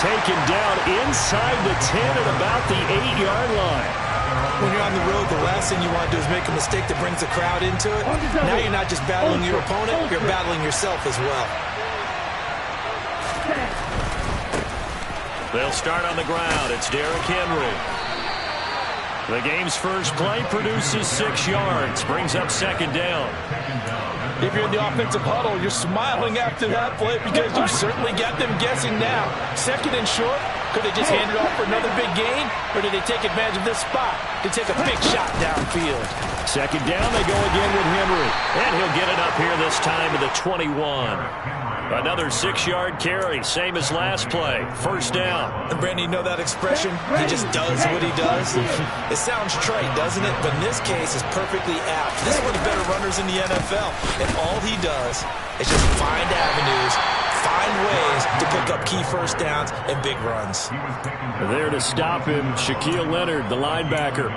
taken down inside the 10 at about the 8-yard line. When you're on the road, the last thing you want to do is make a mistake that brings the crowd into it. Now you're not just battling your opponent, you're battling yourself as well. They'll start on the ground. It's Derrick Henry. The game's first play produces 6 yards, brings up second down. If you're in the offensive huddle, you're smiling after that play because you certainly got them guessing now. Second and short, could they just hand it off for another big gain, or did they take advantage of this spot to take a big shot downfield? Second down, they go again with Henry. And he'll get it up here this time to the 21. Another 6-yard carry, same as last play. First down. And Brandon, you know that expression? He just does what he does. It sounds trite, doesn't it? But in this case, it's perfectly apt. This is one of the better runners in the NFL. And all he does is just find avenues, find ways to pick up key first downs and big runs. There to stop him, Shaquille Leonard, the linebacker.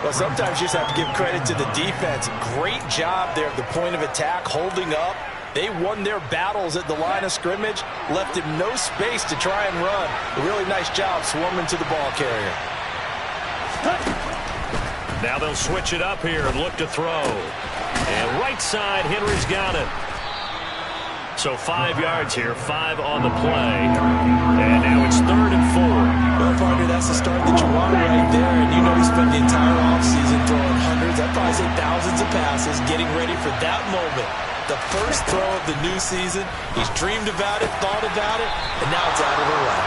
Well, sometimes you just have to give credit to the defense. Great job there at the point of attack, holding up. They won their battles at the line of scrimmage, left him no space to try and run. A really nice job swarming to the ball carrier. Now they'll switch it up here and look to throw. And right side, Henry's got it. So 5 yards here, 5 on the play. And now it's 3rd and 4. Well, partner, that's the start that you want right there. And you know he spent the entire offseason throwing hundreds, I'd probably say thousands of passes, getting ready for that moment. The first throw of the new season. He's dreamed about it, thought about it, and now it's out of the way.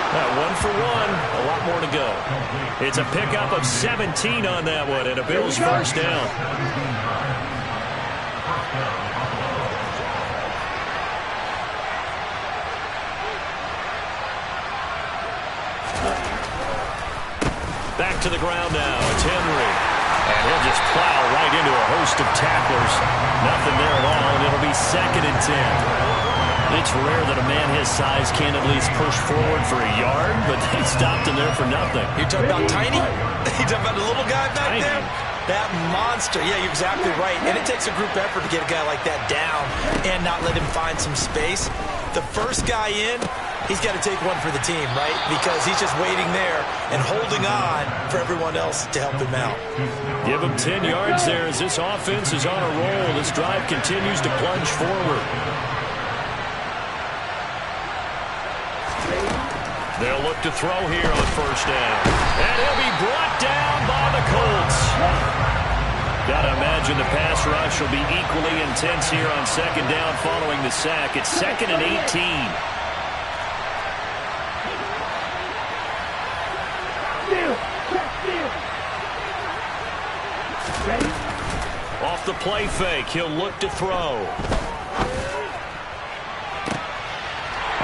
1 for 1, a lot more to go. It's a pickup of 17 on that one, and a Bills first down. Back to the ground now. It's Henry. And he'll just plow right into a host of tacklers. Nothing there at all, and it'll be 2nd and 10. It's rare that a man his size can't at least push forward for a yard, but they stopped him there for nothing. You're talking about tiny? You're talking about the little guy back there? That monster. Yeah, you're exactly right. And it takes a group effort to get a guy like that down and not let him find some space. The first guy in, he's got to take one for the team, right? Because he's just waiting there and holding on for everyone else to help him out. Give him 10 yards there as this offense is on a roll. This drive continues to plunge forward. They'll look to throw here on first down. And he'll be brought down by the Colts. Got to imagine the pass rush will be equally intense here on second down following the sack. It's 2nd and 18. Off the play fake, he'll look to throw.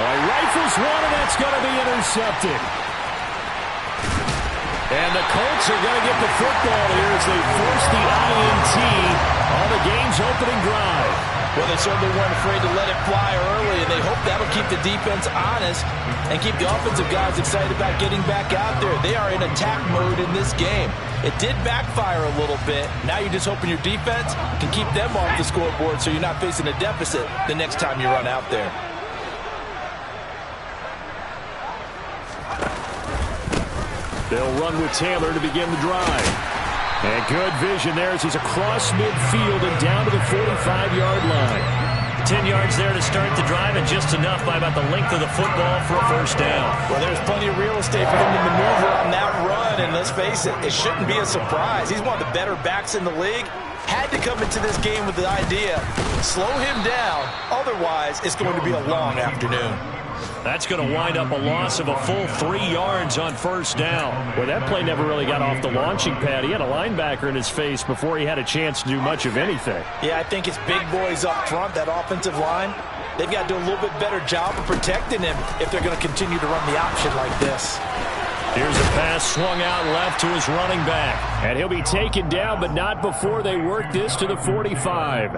Rifles one, and that's going to be intercepted. And the Colts are going to get the football here as they force the INT on the game's opening drive. Well, they certainly weren't afraid to let it fly early, and they hope that'll keep the defense honest and keep the offensive guys excited about getting back out there. They are in attack mode in this game. It did backfire a little bit. Now you're just hoping your defense can keep them off the scoreboard so you're not facing a deficit the next time you run out there. They'll run with Taylor to begin the drive. And good vision there as he's across midfield and down to the 45-yard line. 10 yards there to start the drive, and just enough by about the length of the football for a first down. Well, there's plenty of real estate for him to maneuver on that run, and let's face it, it shouldn't be a surprise. He's one of the better backs in the league. Had to come into this game with the idea, slow him down, otherwise it's going to be a long afternoon. That's going to wind up a loss of a full 3 yards on first down. Well, that play never really got off the launching pad. He had a linebacker in his face before he had a chance to do much of anything. Yeah, I think it's big boys up front, that offensive line. They've got to do a little bit better job of protecting him if they're going to continue to run the option like this. Here's a pass swung out left to his running back. And he'll be taken down, but not before they work this to the 45.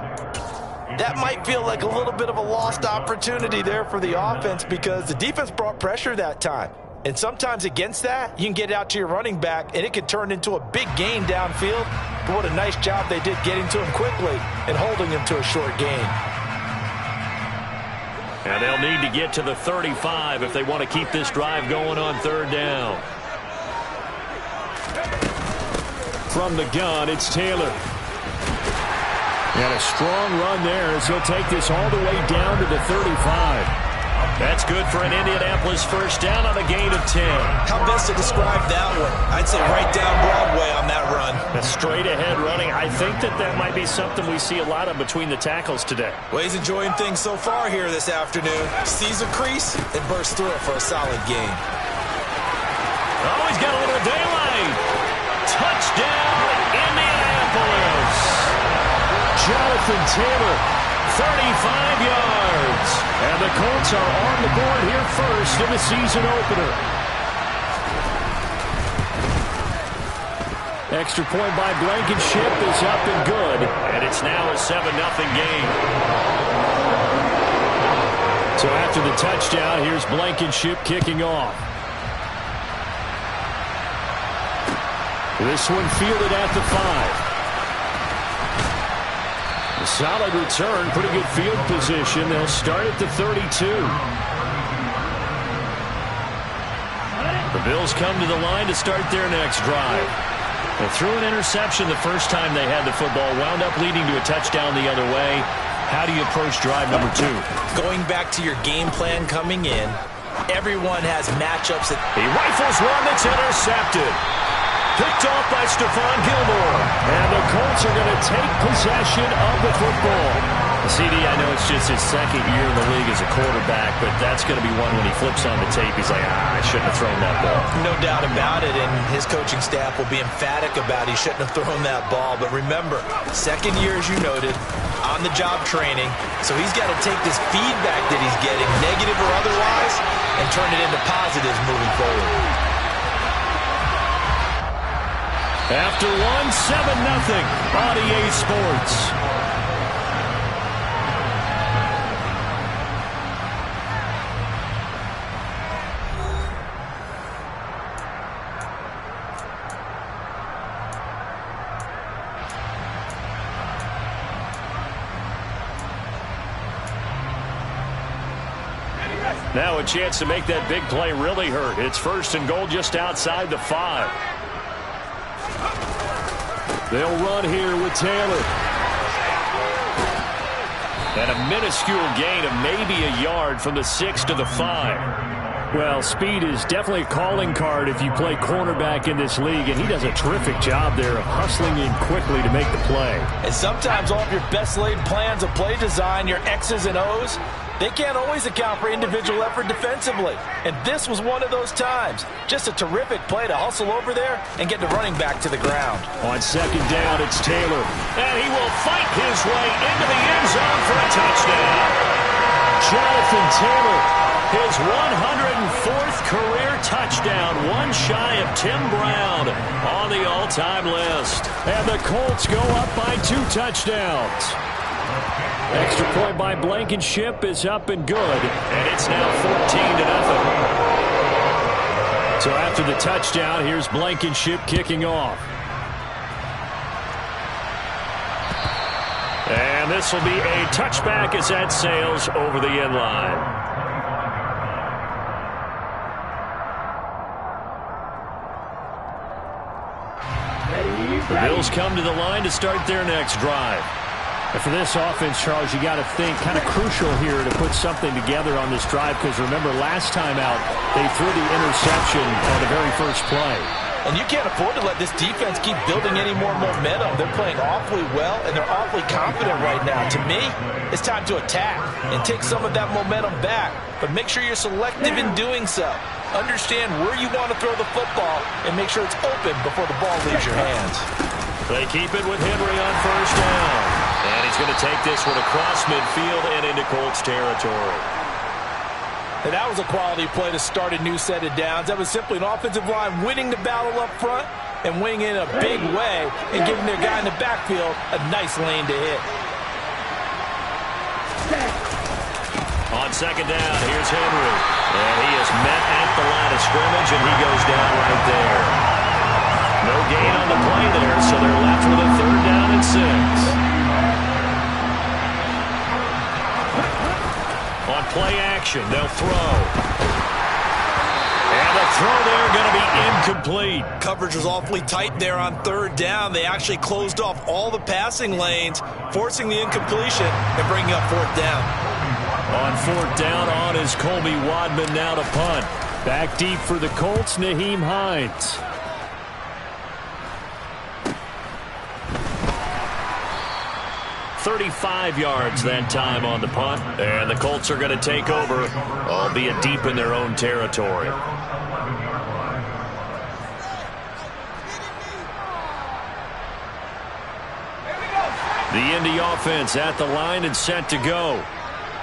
That might feel like a little bit of a lost opportunity there for the offense because the defense brought pressure that time. And sometimes against that, you can get out to your running back, and it could turn into a big gain downfield. But what a nice job they did getting to him quickly and holding him to a short gain. And they'll need to get to the 35 if they want to keep this drive going on third down. From the gun, it's Taylor. And a strong run there as he'll take this all the way down to the 35. That's good for an Indianapolis first down on a gain of 10. How best to describe that one? I'd say right down Broadway on that run. A straight ahead running. I think that might be something we see a lot of between the tackles today. Well, he's enjoying things so far here this afternoon. Sees a crease and bursts through it for a solid gain. Oh, he's got a little daylight. Touchdown, Indianapolis. Jonathan Taylor, 35 yards. And the Colts are on the board here first in the season opener. Extra point by Blankenship is up and good. And it's now a 7-0 game. So after the touchdown, here's Blankenship kicking off. This one fielded at the 5. A solid return, pretty good field position. They'll start at the 32. The Bills come to the line to start their next drive. They threw an interception the first time they had the football, wound up leading to a touchdown the other way. How do you approach drive number 2? Going back to your game plan coming in, everyone has matchups. He rifles one that's intercepted. Picked off by Stephon Gilmore. And the Colts are going to take possession of the football. CD, I know it's just his second year in the league as a quarterback, but that's going to be one when he flips on the tape. He's like, I shouldn't have thrown that ball. No doubt about it, and his coaching staff will be emphatic about he shouldn't have thrown that ball. But remember, second year, as you noted, on-the-job training. So he's got to take this feedback that he's getting, negative or otherwise, and turn it into positives moving forward. After 7-0 on EA Sports. Now a chance to make that big play really hurt. It's first and goal just outside the 5. They'll run here with Taylor. And a minuscule gain of maybe a yard from the 6 to the 5. Well, speed is definitely a calling card if you play cornerback in this league, and he does a terrific job there of hustling in quickly to make the play. And sometimes all of your best laid plans of play design, your X's and O's, they can't always account for individual effort defensively. And this was one of those times. Just a terrific play to hustle over there and get the running back to the ground. On second down, it's Taylor. And he will fight his way into the end zone for a touchdown. Jonathan Taylor, his 104th career touchdown, one shy of Tim Brown on the all-time list. And the Colts go up by 2 touchdowns. Extra point by Blankenship is up and good. And it's now 14-0. So after the touchdown, here's Blankenship kicking off. And this will be a touchback as that sails over the end line. The Bills come to the line to start their next drive. And for this offense, Charles, you got to think kind of crucial here to put something together on this drive, because remember last time out they threw the interception on the very first play. And you can't afford to let this defense keep building any more momentum. They're playing awfully well, and they're awfully confident right now. To me, it's time to attack and take some of that momentum back. But make sure you're selective in doing so. Understand where you want to throw the football and make sure it's open before the ball leaves your hands. They keep it with Henry on first down. And he's going to take this one across midfield and into Colts territory. And that was a quality play to start a new set of downs. That was simply an offensive line winning the battle up front and winning in a big way and giving their guy in the backfield a nice lane to hit. On second down, here's Henry. And he is met at the line of scrimmage, and he goes down right there. No gain on the play there, so they're left with a third down and 6. On play action. They'll throw. And the throw there going to be incomplete. Coverage was awfully tight there on third down. They actually closed off all the passing lanes, forcing the incompletion and bringing up fourth down. On fourth down, on is Colby Wadman now to punt. Back deep for the Colts, Nyheim Hines. "35 yards that time on the punt. And the Colts are going to take over, albeit deep in their own territory. The Indy offense at the line and set to go.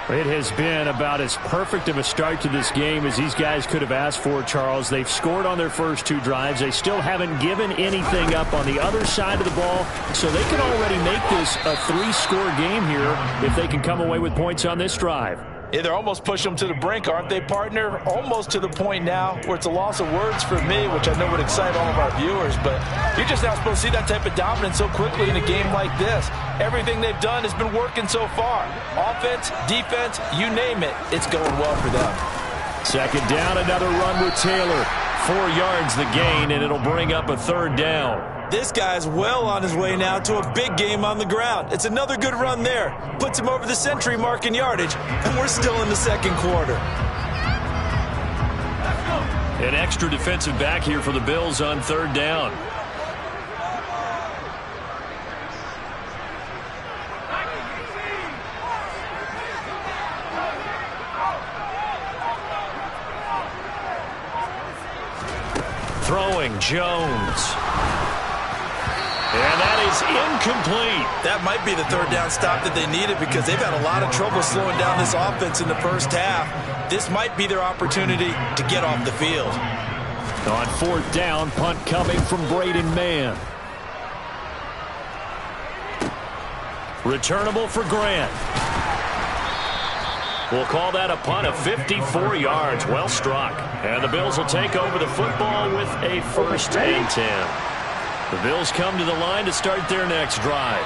It has been about as perfect of a start to this game as these guys could have asked for, Charles. They've scored on their first two drives. They still haven't given anything up on the other side of the ball, so they can already make this a three-score game here if they can come away with points on this drive. Yeah, they're almost pushing them to the brink, aren't they, partner? Almost to the point now where it's a loss of words for me, which I know would excite all of our viewers, but you're just not supposed to see that type of dominance so quickly in a game like this. Everything they've done has been working so far. Offense, defense, you name it, it's going well for them. Second down, another run with Taylor. 4 yards the gain, and it'll bring up a third down. This guy's well on his way now to a big game on the ground. It's another good run there. Puts him over the century mark in yardage, and we're still in the second quarter. An extra defensive back here for the Bills on third down. Throwing Jones. And that is incomplete. That might be the third down stop that they needed because they've had a lot of trouble slowing down this offense in the first half. This might be their opportunity to get off the field. On fourth down, punt coming from Braden Mann. Returnable for Grant. We'll call that a punt of 54 yards. Well struck. And the Bills will take over the football with a 1st and 10. The Bills come to the line to start their next drive.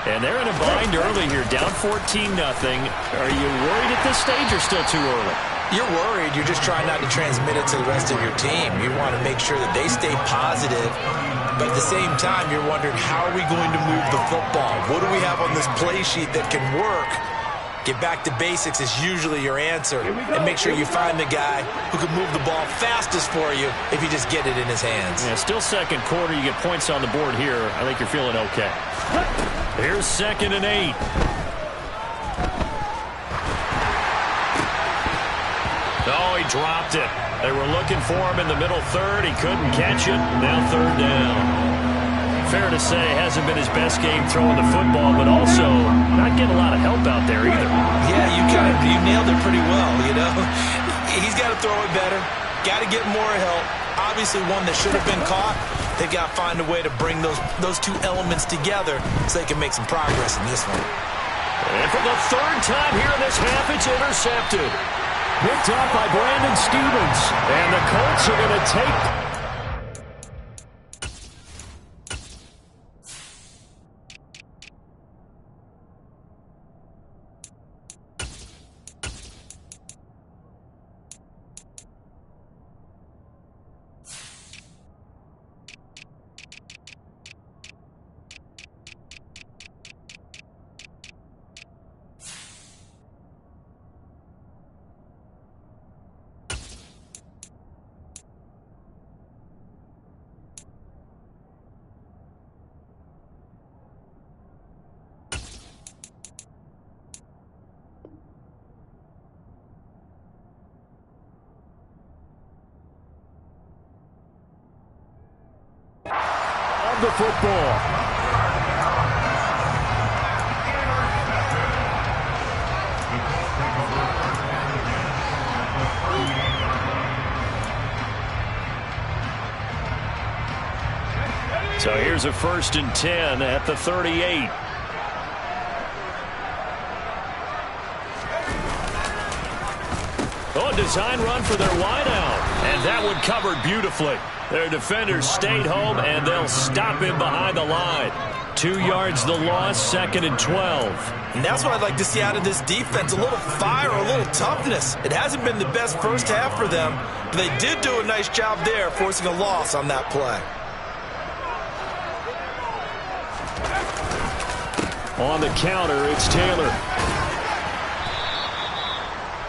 And they're in a bind early here, down 14-0. Are you worried at this stage or still too early? You're worried. You're just trying not to transmit it to the rest of your team. You want to make sure that they stay positive. But at the same time, you're wondering, how are we going to move the football? What do we have on this play sheet that can work? Get back to basics is usually your answer. And make sure you find the guy who can move the ball fastest for you if you just get it in his hands. Yeah, still second quarter. You get points on the board here. I think you're feeling okay. Here's 2nd and 8. Oh, he dropped it. They were looking for him in the middle third. He couldn't catch it. Now third down. Fair to say, hasn't been his best game throwing the football, but also not getting a lot of help out there either. Yeah, you nailed it pretty well, you know. He's got to throw it better. Got to get more help. Obviously one that should have been caught. They've got to find a way to bring those two elements together so they can make some progress in this one. And for the third time here in this half, it's intercepted. Picked up by Brandon Stevens. And the Colts are going to take... the football. So here's a 1st and 10 at the 38. Oh, a design run for their wideout. And that one covered beautifully. Their defenders stayed home, and they'll stop him behind the line. 2 yards the loss, 2nd and 12. And that's what I'd like to see out of this defense, a little fire, a little toughness. It hasn't been the best first half for them, but they did do a nice job there forcing a loss on that play. On the counter, it's Taylor.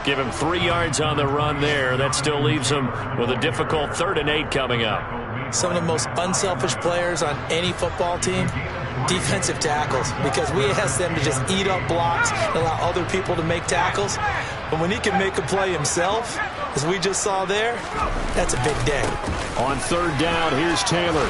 Give him 3 yards on the run there. That still leaves him with a difficult 3rd and 8 coming up. Some of the most unselfish players on any football team, defensive tackles, because we ask them to just eat up blocks and allow other people to make tackles. But when he can make a play himself, as we just saw there, that's a big day. On 3rd down, here's Taylor.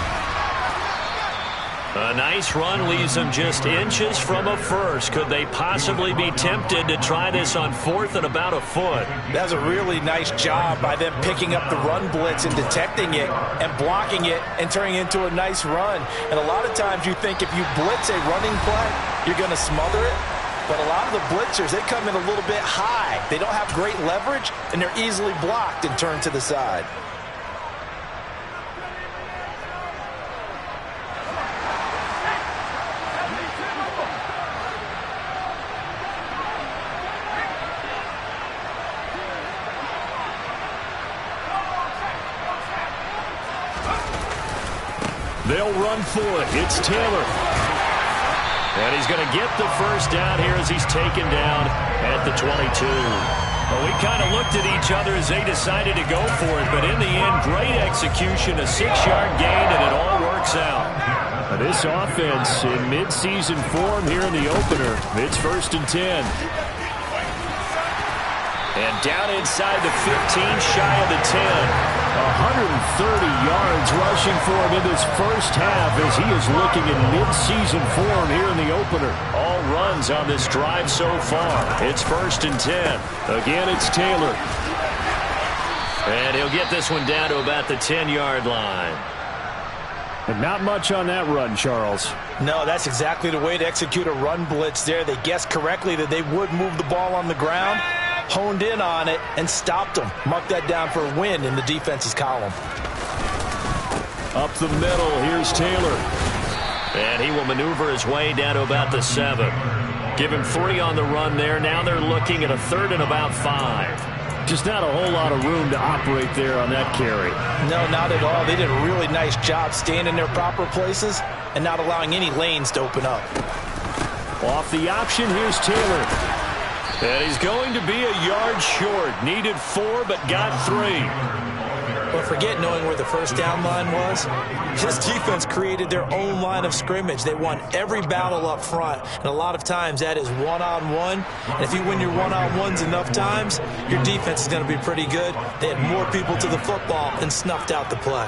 A nice run leaves them just inches from a first. Could they possibly be tempted to try this on 4th and about a foot? That's a really nice job by them picking up the run blitz and detecting it and blocking it and turning it into a nice run. And a lot of times you think if you blitz a running play, you're going to smother it. But a lot of the blitzers, they come in a little bit high. They don't have great leverage, and they're easily blocked and turned to the side. They'll run for it. It's Taylor. And he's going to get the first down here as he's taken down at the 22. Well, we kind of looked at each other as they decided to go for it, but in the end, great execution, a 6-yard gain, and it all works out. This offense in midseason form here in the opener. It's 1st and 10. And down inside the 15, shy of the 10. 130 yards rushing for him in this first half as he is looking in mid-season form here in the opener. All runs on this drive so far. It's 1st and 10. Again, it's Taylor. And he'll get this one down to about the 10-yard line. And not much on that run, Charles. No, that's exactly the way to execute a run blitz there. They guessed correctly that they would move the ball on the ground, honed in on it, and stopped them. Mark that down for a win in the defense's column. Up the middle, here's Taylor. And he will maneuver his way down to about the 7. Give him 3 on the run there. Now they're looking at a 3rd and about 5. Just not a whole lot of room to operate there on that carry. No, not at all. They did a really nice job staying in their proper places and not allowing any lanes to open up. Off the option, here's Taylor. And he's going to be a yard short. Needed 4, but got 3. But forget knowing where the first down line was. This defense created their own line of scrimmage. They won every battle up front. And a lot of times that is one-on-one. And if you win your one-on-ones enough times, your defense is going to be pretty good. They had more people to the football and snuffed out the play.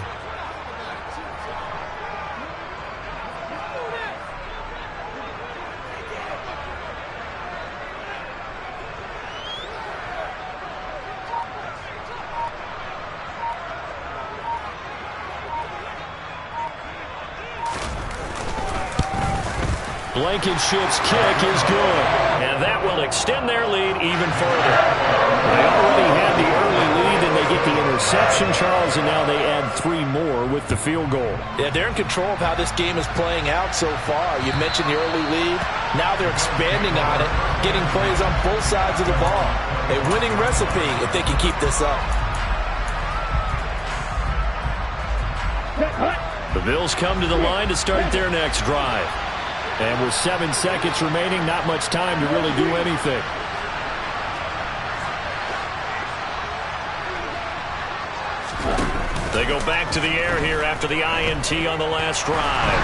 Blankenship's kick is good. And that will extend their lead even further. They already had the early lead, and they get the interception, Charles, and now they add 3 more with the field goal. Yeah, they're in control of how this game is playing out so far. You mentioned the early lead. Now they're expanding on it, getting plays on both sides of the ball. A winning recipe if they can keep this up. The Bills come to the line to start their next drive. And with 7 seconds remaining, not much time to really do anything. They go back to the air here after the INT on the last drive.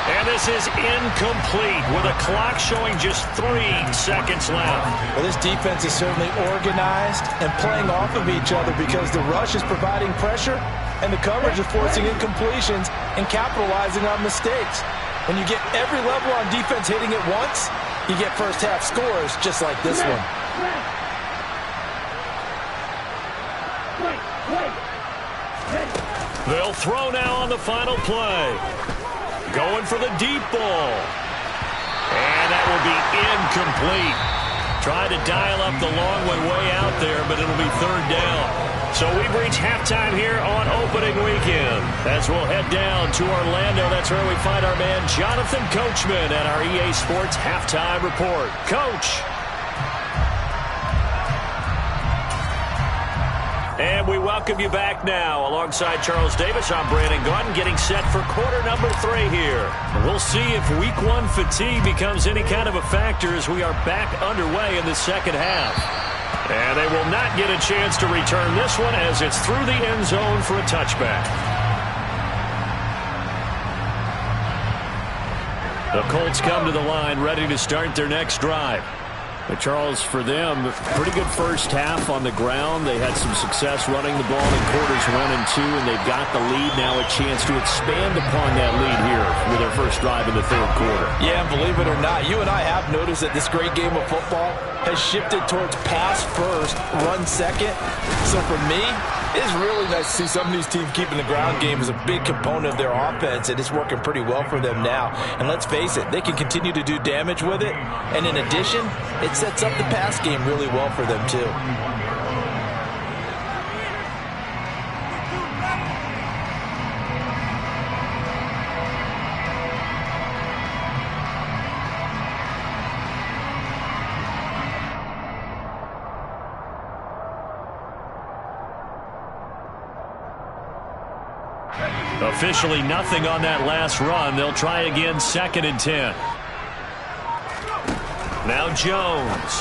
And this is incomplete with a clock showing just 3 seconds left. Well, this defense is certainly organized and playing off of each other because the rush is providing pressure and the coverage is forcing incompletions and capitalizing on mistakes. When you get every level on defense hitting it once, you get first half scores just like this one. They'll throw now on the final play. Going for the deep ball. And that will be incomplete. Tried to dial up the long one way out there, but it'll be 3rd down. So we've reached halftime here on opening weekend. As we'll head down to Orlando, that's where we find our man Jonathan Coachman at our EA Sports Halftime Report. Coach. And we welcome you back now. Alongside Charles Davis, I'm Brandon Gaudin, getting set for quarter number 3 here. We'll see if week 1 fatigue becomes any kind of a factor as we are back underway in the second half. And they will not get a chance to return this one as it's through the end zone for a touchback. The Colts come to the line ready to start their next drive. But Charles, for them, pretty good first half on the ground. They had some success running the ball in quarters 1 and 2, and they've got the lead now, a chance to expand upon that lead here with their first drive in the third quarter. Yeah, and believe it or not, you and I have noticed that this great game of football has shifted towards pass first, run second. So for me, it's really nice to see some of these teams keeping the ground game as a big component of their offense, and it's working pretty well for them now. And let's face it, they can continue to do damage with it. And in addition, it sets up the pass game really well for them too. Officially nothing on that last run. They'll try again, 2nd and 10. Now Jones.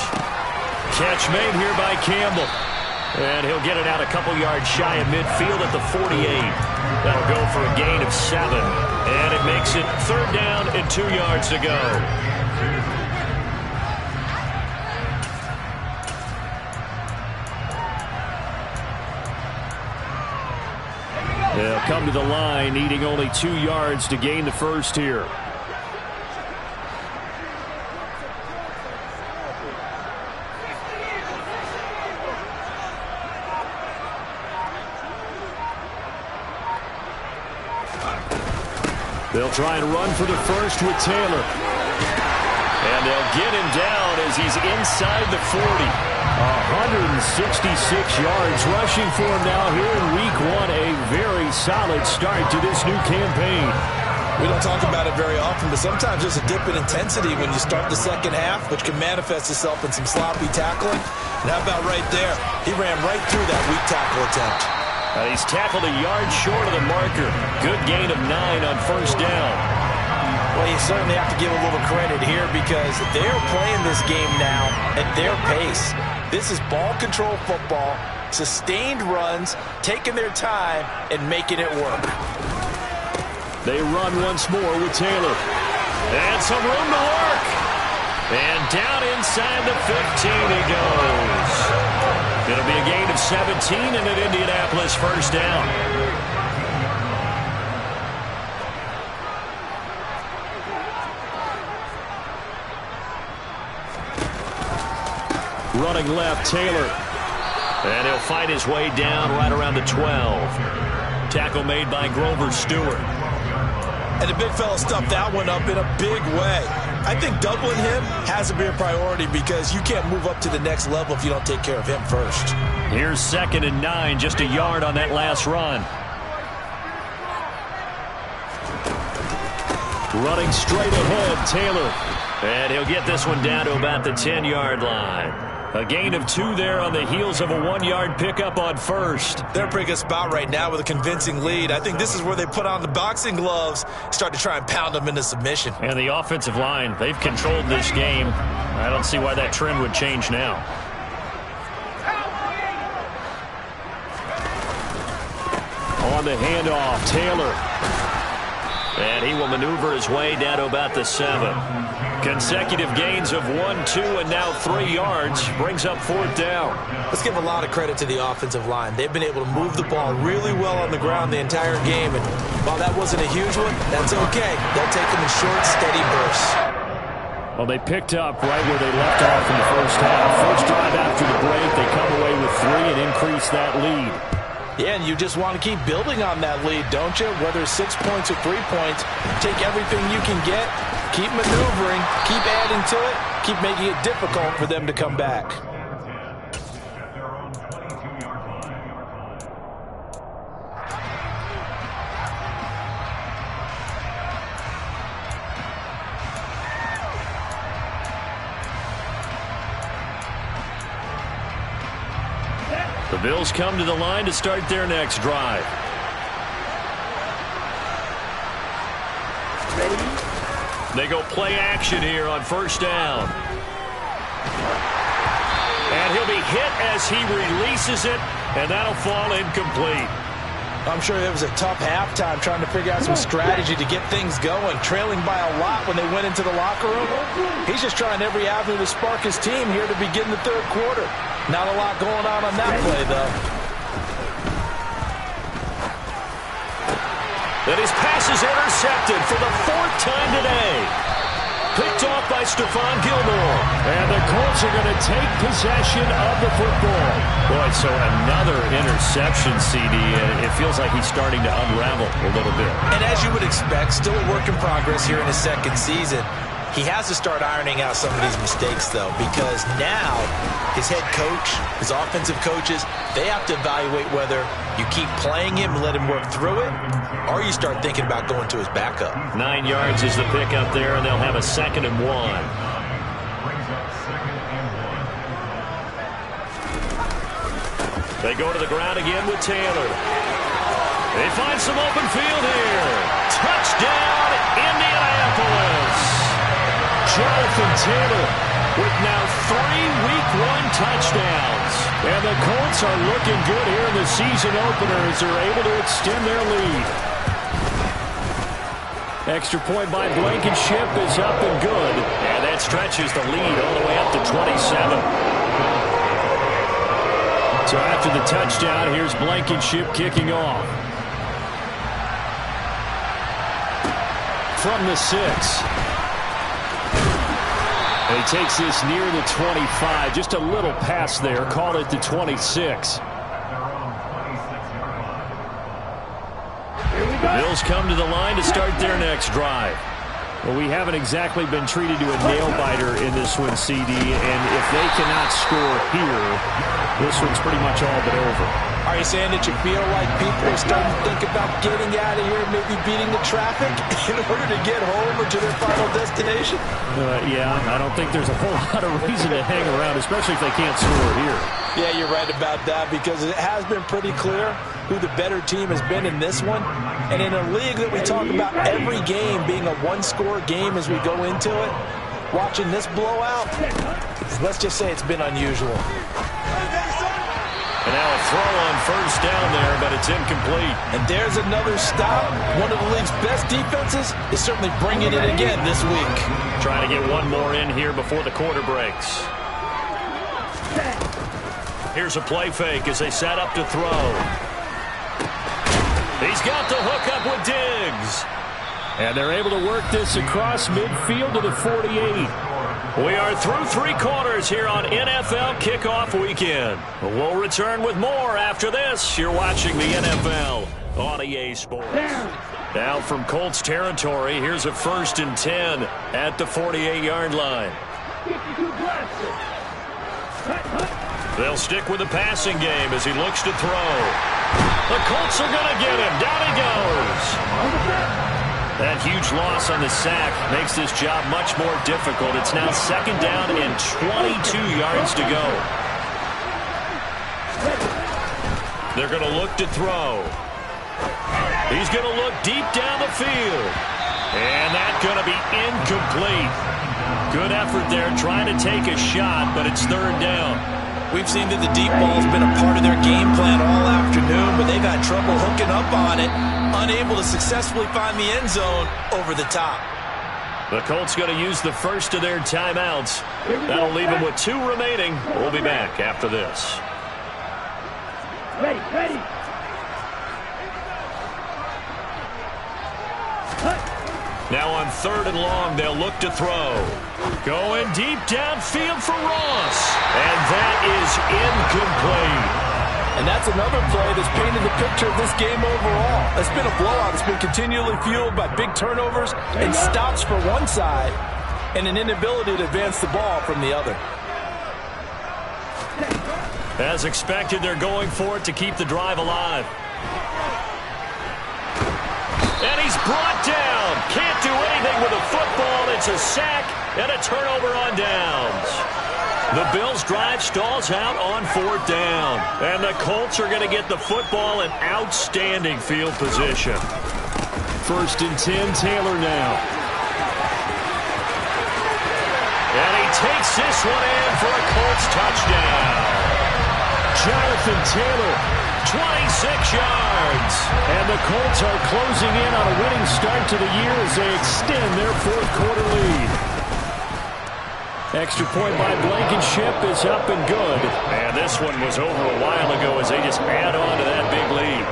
Catch made here by Campbell. And he'll get it out a couple yards shy of midfield at the 48. That'll go for a gain of 7. And it makes it 3rd down and 2 yards to go. They'll come to the line, needing only 2 yards to gain the first here. They'll try and run for the first with Taylor. And they'll get him down as he's inside the 40. 166 yards rushing for him now here in week 1. A very solid start to this new campaign. We don't talk about it very often, but sometimes there's a dip in intensity when you start the second half, which can manifest itself in some sloppy tackling. And how about right there? He ran right through that weak tackle attempt. He's tackled a yard short of the marker. Good gain of 9 on first down. Well, you certainly have to give a little credit here because they're playing this game now at their pace. This is ball control football, sustained runs, taking their time, and making it work. They run once more with Taylor. And some room to work. And down inside the 15 he goes. It'll be a gain of 17 and an Indianapolis first down. Running left, Taylor. And he'll fight his way down right around the 12. Tackle made by Grover Stewart. And the big fella stuffed that one up in a big way. I think doubling him has to be a priority because you can't move up to the next level if you don't take care of him first. Here's 2nd and 9, just a yard on that last run. Running straight ahead, Taylor. And he'll get this one down to about the 10-yard line. A gain of 2 there on the heels of a 1-yard pickup on first. They're a pretty good spot right now with a convincing lead. I think this is where they put on the boxing gloves, start to try and pound them into submission. And the offensive line, they've controlled this game. I don't see why that trend would change now. On the handoff, Taylor. And he will maneuver his way down to about the 7. Consecutive gains of 1, 2, and now 3 yards brings up 4th down. Let's give a lot of credit to the offensive line. They've been able to move the ball really well on the ground the entire game. And while that wasn't a huge one, that's okay. They'll take them in short, steady bursts. Well, they picked up right where they left off in the first half. First drive after the break, they come away with 3 and increase that lead. Yeah, and you just want to keep building on that lead, don't you? Whether it's 6 points or 3 points, take everything you can get, keep maneuvering, keep adding to it, keep making it difficult for them to come back. Bills come to the line to start their next drive. They go play action here on first down. And he'll be hit as he releases it, and that'll fall incomplete. I'm sure it was a tough halftime trying to figure out some strategy to get things going, trailing by a lot when they went into the locker room. He's just trying every avenue to spark his team here to begin the third quarter. Not a lot going on that play, though. And his pass is intercepted for the fourth time today. Picked off by Stephon Gilmore. And the Colts are going to take possession of the football. Boy, so another interception, CD. It feels like he's starting to unravel a little bit. And as you would expect, still a work in progress here in his second season. He has to start ironing out some of these mistakes, though, because now his head coach, his offensive coaches, they have to evaluate whether you keep playing him and let him work through it, or you start thinking about going to his backup. 9 yards is the pickup there, and they'll have a 2nd and 1. They go to the ground again with Taylor. They find some open field here. Touchdown, Indianapolis. Jonathan Taylor with now 3 Week 1 touchdowns. And the Colts are looking good here in the season opener as they're able to extend their lead. Extra point by Blankenship is up and good. And that stretches the lead all the way up to 27. So after the touchdown, here's Blankenship kicking off. From the 6. And he takes this near the 25. Just a little pass there. Call it the 26. The Bills come to the line to start their next drive. Well, we haven't exactly been treated to a nail-biter in this one, CD. And if they cannot score here, this one's pretty much all but over. Are you saying that you feel like people are starting to think about getting out of here, maybe beating the traffic in order to get home or to their final destination? Yeah, I don't think there's a whole lot of reason to hang around, especially if they can't score here. Yeah, you're right about that, because it has been pretty clear who the better team has been in this one. And in a league that we talk about every game being a one-score game as we go into it, watching this blowout, let's just say it's been unusual. And now a throw on first down there, but it's incomplete. And there's another stop. One of the league's best defenses is certainly bringing it again this week. Trying to get one more in here before the quarter breaks. Here's a play fake as they set up to throw. He's got the hook up with Diggs. And they're able to work this across midfield to the 48. We are through 3 quarters here on NFL Kickoff Weekend. We'll return with more after this. You're watching the NFL on EA Sports. Now from Colts territory, here's a 1st and 10 at the 48-yard line. They'll stick with the passing game as he looks to throw. The Colts are going to get him. Down he goes. That huge loss on the sack makes this job much more difficult. It's now 2nd down and 22 yards to go. They're going to look to throw. He's going to look deep down the field. And that's going to be incomplete. Good effort there trying to take a shot, but it's 3rd down. We've seen that the deep ball's been a part of their game plan all afternoon, but they've had trouble hooking up on it, unable to successfully find the end zone over the top. The Colts going to use the first of their timeouts. That'll leave them with 2 remaining. We'll be back after this. Ready. Now on 3rd and long, they'll look to throw. Going deep downfield for Ross. And that is incomplete. And that's another play that's painted the picture of this game overall. It's been a blowout. It's been continually fueled by big turnovers and stops for one side and an inability to advance the ball from the other. As expected, they're going for it to keep the drive alive. And he's brought down. Can't do anything with a football. It's a sack and a turnover on downs. The Bills' drive stalls out on 4th down. And the Colts are going to get the football in outstanding field position. 1st and 10, Taylor now. And he takes this one in for a Colts touchdown. Jonathan Taylor, 26 yards. And the Colts are closing in on a winning start to the year as they extend their 4th quarter lead. Extra point by Blankenship is up and good. And this one was over a while ago as they just add on to that big lead.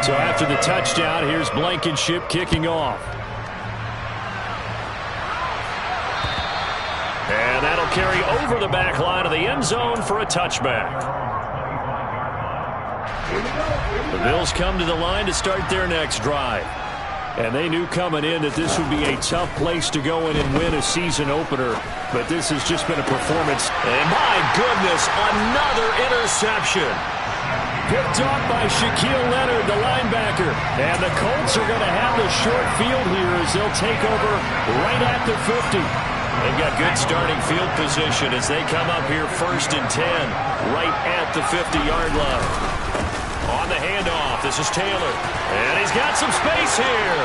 So after the touchdown, here's Blankenship kicking off. And that'll carry over the back line of the end zone for a touchback. The Bills come to the line to start their next drive. And they knew coming in that this would be a tough place to go in and win a season opener. But this has just been a performance. And my goodness, another interception. Picked off by Shaquille Leonard, the linebacker. And the Colts are going to have the short field here as they'll take over right at the 50. They've got good starting field position as they come up here 1st and 10, right at the 50-yard line. On the handoff, this is Taylor. And he's got some space here.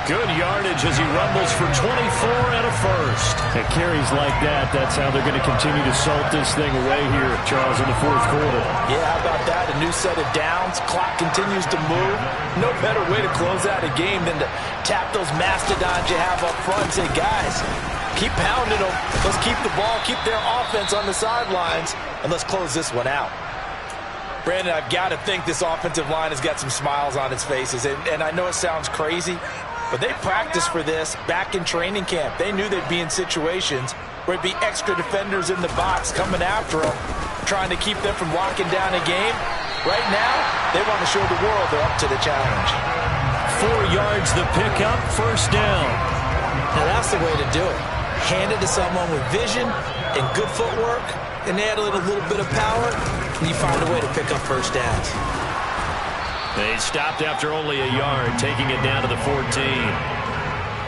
Good yardage as he rumbles for 24 and a first. At carries like that, that's how they're going to continue to salt this thing away here, Charles, in the 4th quarter. Yeah, how about that? A new set of downs. Clock continues to move. No better way to close out a game than to tap those mastodons you have up front and say, guys, keep pounding them. Let's keep the ball, keep their offense on the sidelines, and let's close this one out. Brandon, I've got to think this offensive line has got some smiles on its faces. And I know it sounds crazy, but they practiced for this back in training camp. They knew they'd be in situations where it'd be extra defenders in the box coming after them, trying to keep them from locking down a game. Right now, they want to show the world they're up to the challenge. 4 yards the pickup, 1st down. Now that's the way to do it. Hand it to someone with vision and good footwork, and add a little bit of power, and you find a way to pick up 1st downs. They stopped after only a yard, taking it down to the 14.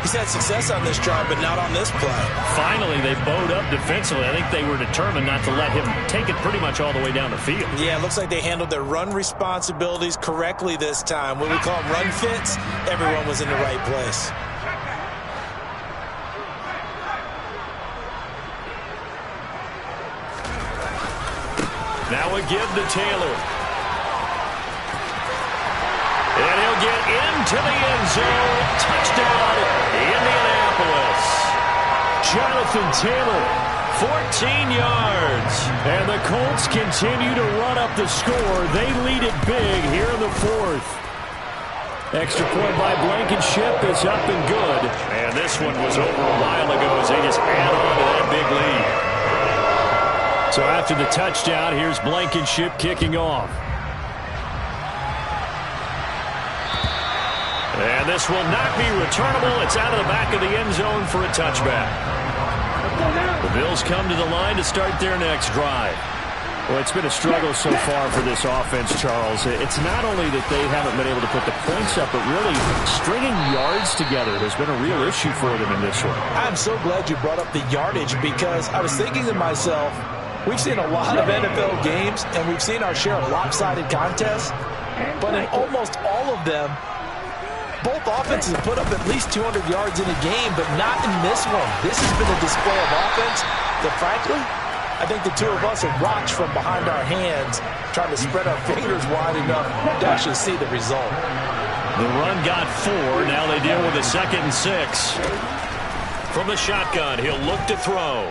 He's had success on this drive, but not on this play. Finally, they bowed up defensively. I think they were determined not to let him take it pretty much all the way down the field. Yeah, it looks like they handled their run responsibilities correctly this time. When we call them run fits, everyone was in the right place. Now a give to Taylor. And he'll get into the end zone. Touchdown, Indianapolis. Jonathan Taylor, 14 yards. And the Colts continue to run up the score. They lead it big here in the 4th. Extra point by Blankenship is up and good. And this one was over a while ago as they just add on to that big lead. So after the touchdown, here's Blankenship kicking off. And this will not be returnable. It's out of the back of the end zone for a touchback. The Bills come to the line to start their next drive. Well, it's been a struggle so far for this offense, Charles. It's not only that they haven't been able to put the points up, but really stringing yards together has been a real issue for them in this one. I'm so glad you brought up the yardage because I was thinking to myself, we've seen a lot of NFL games, and we've seen our share of lopsided contests, but in almost all of them, both offenses have put up at least 200 yards in a game, but not in this one. This has been a display of offense that, frankly, I think the two of us have watched from behind our hands, trying to spread our fingers wide enough to actually see the result. The run got 4. Now they deal with a 2nd and 6. From the shotgun, he'll look to throw.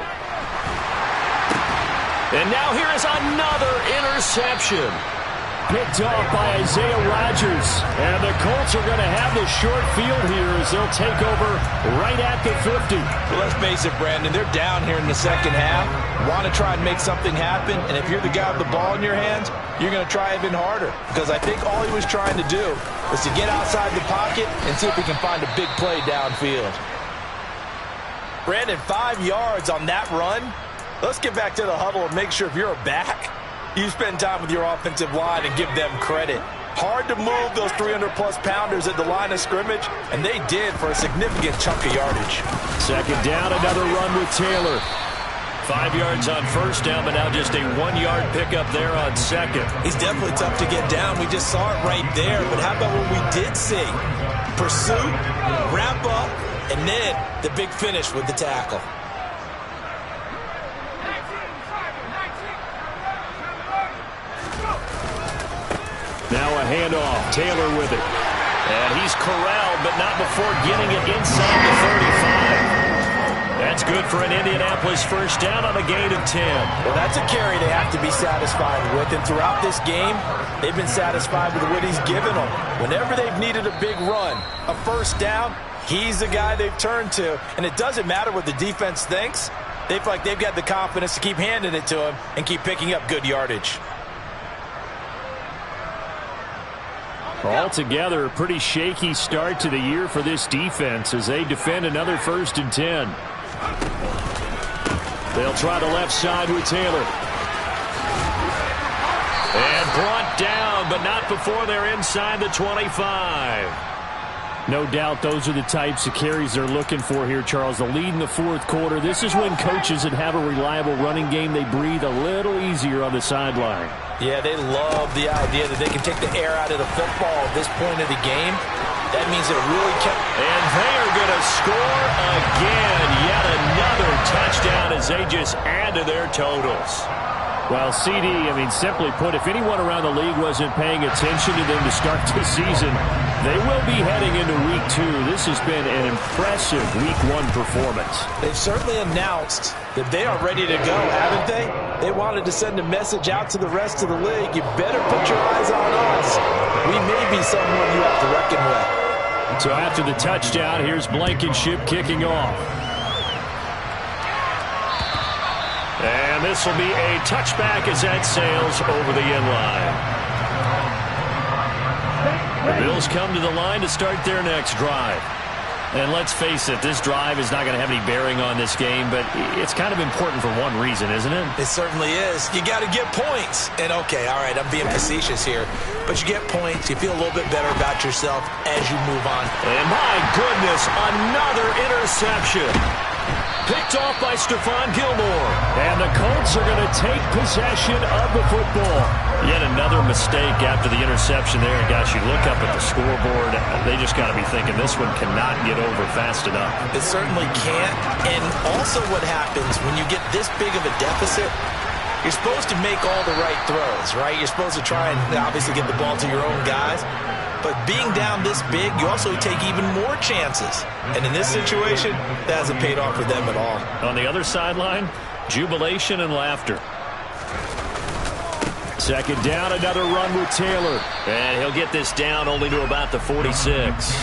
And now here is another interception. Picked off by Isaiah Rodgers. And the Colts are going to have the short field here as they'll take over right at the 50. Well, let's face it, Brandon, they're down here in the second half. Want to try and make something happen, and if you're the guy with the ball in your hands, you're going to try even harder. Because I think all he was trying to do was to get outside the pocket and see if he can find a big play downfield. Brandon, 5 yards on that run. Let's get back to the huddle and make sure if you're a back, you spend time with your offensive line and give them credit. Hard to move those 300-plus pounders at the line of scrimmage, and they did for a significant chunk of yardage. Second down, another run with Taylor. 5 yards on first down, but now just a 1-yard pickup there on second. He's definitely tough to get down. We just saw it right there. But how about what we did see? Pursuit, wrap up, and then the big finish with the tackle. Now a handoff. Taylor with it. And he's corralled, but not before getting it inside the 35. That's good for an Indianapolis first down on a gain of 10. Well, that's a carry they have to be satisfied with. And throughout this game, they've been satisfied with what he's given them. Whenever they've needed a big run, a first down, he's the guy they've turned to. And it doesn't matter what the defense thinks. They feel like they've got the confidence to keep handing it to him and keep picking up good yardage. Altogether, a pretty shaky start to the year for this defense as they defend another 1st and 10. They'll try the left side with Taylor. And brought down, but not before they're inside the 25. No doubt those are the types of carries they're looking for here, Charles. The lead in the 4th quarter. This is when coaches that have a reliable running game, they breathe a little easier on the sideline. Yeah, they love the idea that they can take the air out of the football at this point of the game. That means it really can. And they are going to score again. Yet another touchdown as they just add to their totals. Well, CD, simply put, if anyone around the league wasn't paying attention to them to start this season, they will be heading into Week 2. This has been an impressive Week 1 performance. They've certainly announced that they are ready to go, haven't they? They wanted to send a message out to the rest of the league. You better put your eyes on us. We may be someone you have to reckon with. So after the touchdown, here's Blankenship kicking off. And this will be a touchback as that sails over the end line. The Bills come to the line to start their next drive. And let's face it, this drive is not going to have any bearing on this game, but it's kind of important for one reason, isn't it? It certainly is. You got to get points. And okay, all right, I'm being facetious here, but you get points, you feel a little bit better about yourself as you move on. And my goodness, another interception. Picked off by Stephon Gilmore. And the Colts are going to take possession of the football. Yet another mistake after the interception there. Gosh, you look up at the scoreboard, they just got to be thinking this one cannot get over fast enough. It certainly can't. And also what happens when you get this big of a deficit, you're supposed to make all the right throws, right? You're supposed to try and obviously get the ball to your own guys. But being down this big, you also take even more chances. And in this situation, that hasn't paid off for them at all. On the other sideline, jubilation and laughter. Second down, another run with Taylor. And he'll get this down only to about the 46.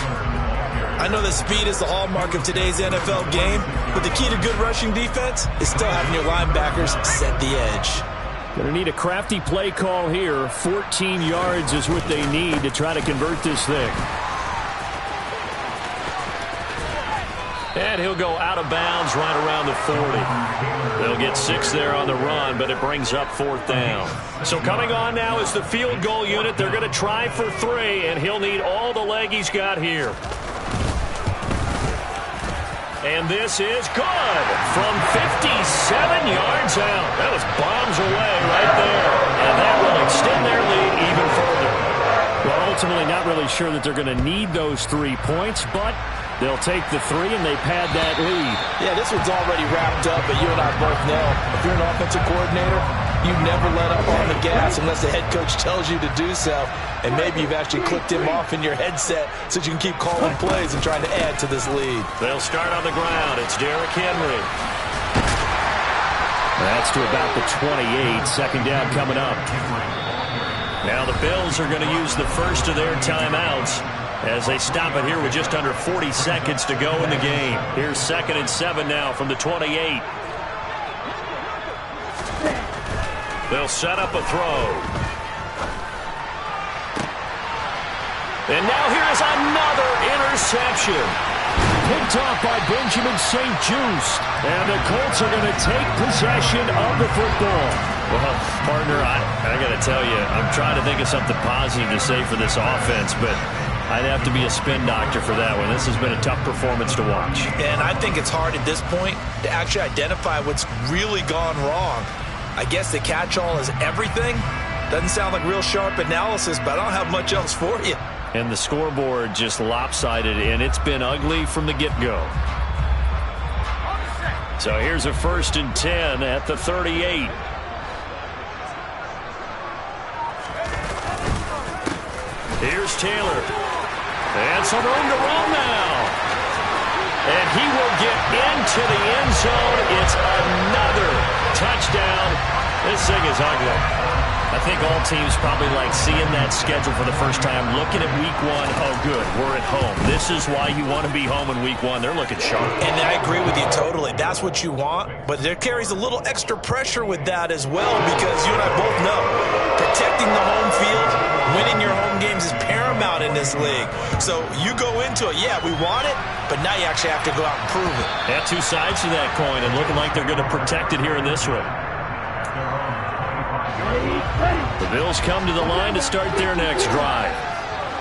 I know that speed is the hallmark of today's NFL game, but the key to good rushing defense is still having your linebackers set the edge. Going to need a crafty play call here. 14 yards is what they need to try to convert this thing. And he'll go out of bounds right around the 40. They'll get 6 there on the run, but it brings up 4th down. So coming on now is the field goal unit. They're going to try for 3, and he'll need all the leg he's got here. And this is good from 57 yards out. That was bombs away right there. And that will extend their lead even further. Well, ultimately not really sure that they're going to need those 3 points, but they'll take the 3 and they pad that lead. Yeah, this one's already wrapped up, but you and I both know if you're an offensive coordinator, you never let up on the gas unless the head coach tells you to do so. And maybe you've actually clicked him off in your headset so you can keep calling plays and trying to add to this lead. They'll start on the ground. It's Derrick Henry. That's to about the 28. Second down coming up. Now the Bills are going to use the first of their timeouts as they stop it here with just under 40 seconds to go in the game. Here's 2nd and 7 now from the 28. They'll set up a throw. And now here's another interception. Picked off by Benjamin St-Juste. And the Colts are going to take possession of the football. Well, partner, I got to tell you, I'm trying to think of something positive to say for this offense, but I'd have to be a spin doctor for that one. This has been a tough performance to watch. And I think it's hard at this point to actually identify what's really gone wrong. I guess the catch-all is everything. Doesn't sound like real sharp analysis, but I don't have much else for you. And the scoreboard just lopsided, and it's been ugly from the get-go. So here's a 1st and 10 at the 38. Here's Taylor. And some room to run now. And he will get into the end zone. It's another touchdown. This thing is ugly. I think all teams probably like seeing that schedule for the first time, looking at week 1. Oh, good, we're at home. This is why you want to be home in week 1. They're looking sharp. And I agree with you totally. That's what you want. But there carries a little extra pressure with that as well, because you and I both know protecting the home field, winning your home games is paramount in this league. So you go into it, yeah, we want it, but now you actually have to go out and prove it. Yeah, two sides to that coin, and looking like they're going to protect it here in this one. The Bills come to the line to start their next drive.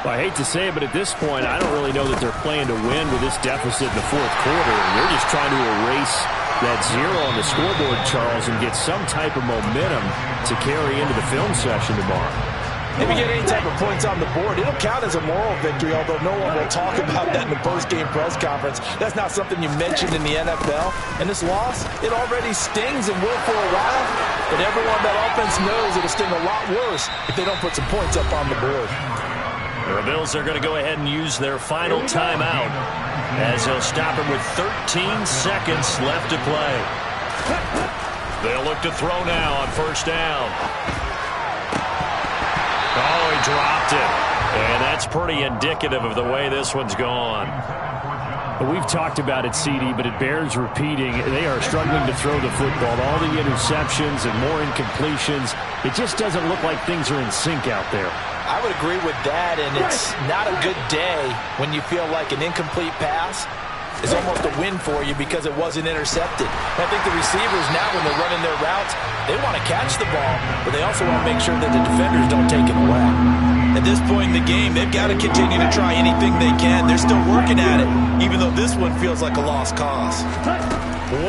Well, I hate to say it, but at this point, I don't really know that they're playing to win with this deficit in the 4th quarter. They're just trying to erase that 0 on the scoreboard, Charles, and get some type of momentum to carry into the film session tomorrow. If you get any type of points on the board, it'll count as a moral victory, although no one will talk about that in the post-game press conference. That's not something you mentioned in the NFL. And this loss, it already stings and will for a while. But everyone that offense knows it'll sting a lot worse if they don't put some points up on the board. The Bills are going to go ahead and use their final timeout as they'll stop it with 13 seconds left to play. They'll look to throw now on 1st down. Oh, he dropped it. And that's pretty indicative of the way this one's gone. We've talked about it, CD, but it bears repeating. They are struggling to throw the football. All the interceptions and more incompletions. It just doesn't look like things are in sync out there. I would agree with that, and it's not a good day when you feel like an incomplete pass is almost a win for you because it wasn't intercepted. I think the receivers now, when they're running their routes, they want to catch the ball, but they also want to make sure that the defenders don't take it away. At this point in the game, they've got to continue to try anything they can. They're still working at it, even though this one feels like a lost cause.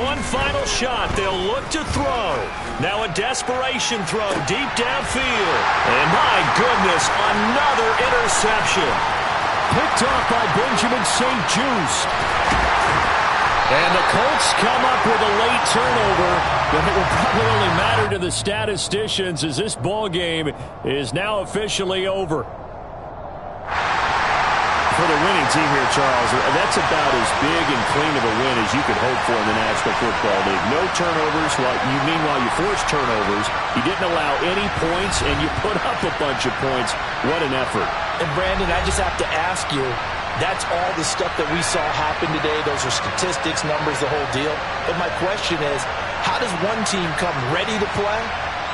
One final shot. They'll look to throw. Now a desperation throw deep downfield. And my goodness, another interception. Picked off by Benjamin St-Juste. And the Colts come up with a late turnover, but it will probably only matter to the statisticians as this ball game is now officially over. For the winning team here, Charles, that's about as big and clean of a win as you could hope for in the National Football League. No turnovers. Meanwhile, you forced turnovers. You didn't allow any points, and you put up a bunch of points. What an effort. And, Brandon, I just have to ask you, that's all the stuff that we saw happen today. Those are statistics, numbers, the whole deal. But my question is, how does one team come ready to play,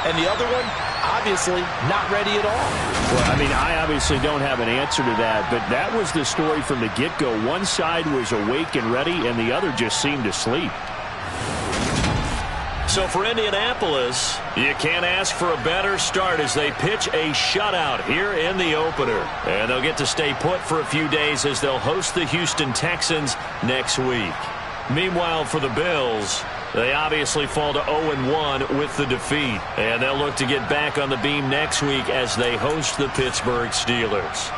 and the other one, obviously, not ready at all? Well, I mean, I obviously don't have an answer to that, but that was the story from the get-go. One side was awake and ready, and the other just seemed to sleep. So for Indianapolis, you can't ask for a better start as they pitch a shutout here in the opener. And they'll get to stay put for a few days as they'll host the Houston Texans next week. Meanwhile, for the Bills, they obviously fall to 0-1 with the defeat. And they'll look to get back on the beam next week as they host the Pittsburgh Steelers.